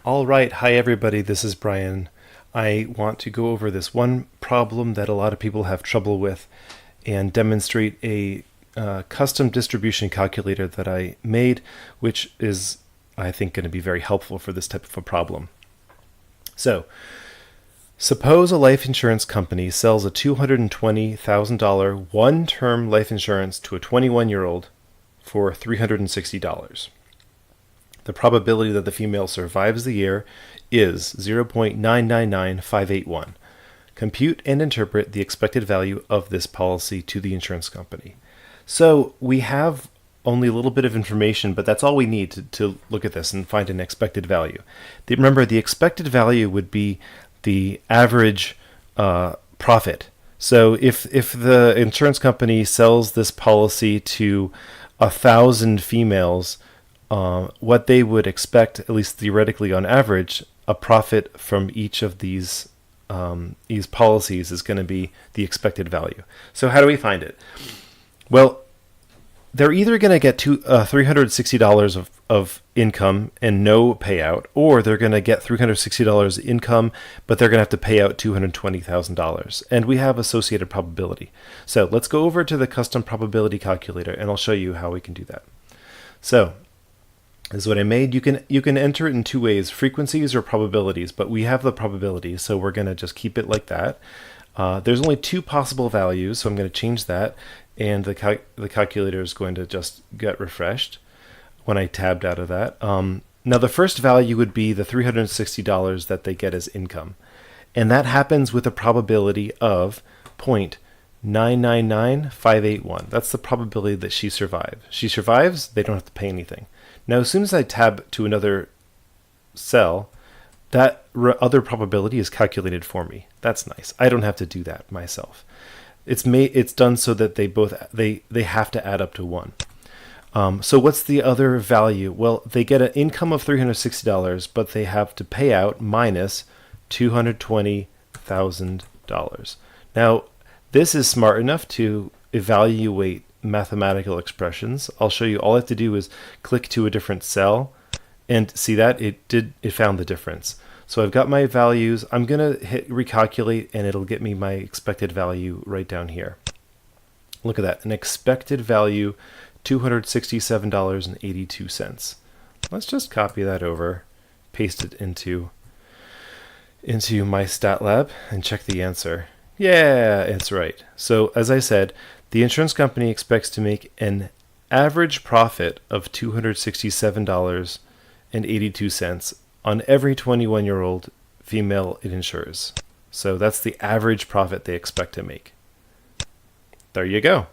All right, hi everybody, this is Brian. I want to go over this one problem that a lot of people have trouble with and demonstrate a custom distribution calculator that I made, which is, I think, going to be very helpful for this type of a problem. So, suppose a life insurance company sells a $220,000 one-term life insurance to a 21-year-old for $360. The probability that the female survives the year is 0.999581. Compute and interpret the expected value of this policy to the insurance company. So we have only a little bit of information, but that's all we need to look at this and find an expected value. Remember, the expected value would be the average profit. So if the insurance company sells this policy to 1,000 females, what they would expect, at least theoretically on average, a profit from each of these policies is going to be the expected value. So how do we find it? Well, they're either going to get $360 of income and no payout, or they're going to get $360 income, but they're going to have to pay out $220,000. And we have associated probability. So let's go over to the custom probability calculator, and I'll show you how we can do that. So this is what I made. You can enter it in two ways, frequencies or probabilities, but we have the probabilities, so we're going to just keep it like that. There's only two possible values, so I'm going to change that, and the calculator is going to just get refreshed when I tabbed out of that. Now the first value would be the $360 that they get as income, and that happens with a probability of 0.999581. That's the probability that she survives. She survives, they don't have to pay anything. Now, as soon as I tab to another cell, that other probability is calculated for me. That's nice. I don't have to do that myself. It's done so that they have to add up to 1. So what's the other value? Well, they get an income of $360, but they have to pay out minus $220,000. Now, this is smart enough to evaluate mathematical expressions. I'll show you. All I have to do is click to a different cell, and see that it found the difference. So I've got my values. I'm gonna hit recalculate, and it'll get me my expected value right down here. Look at that, an expected value, $267.82. Let's just copy that over, paste it into my stat lab, and check the answer. Yeah, it's right. So as I said, the insurance company expects to make an average profit of $267.82 on every 21-year-old female it insures. So that's the average profit they expect to make. There you go.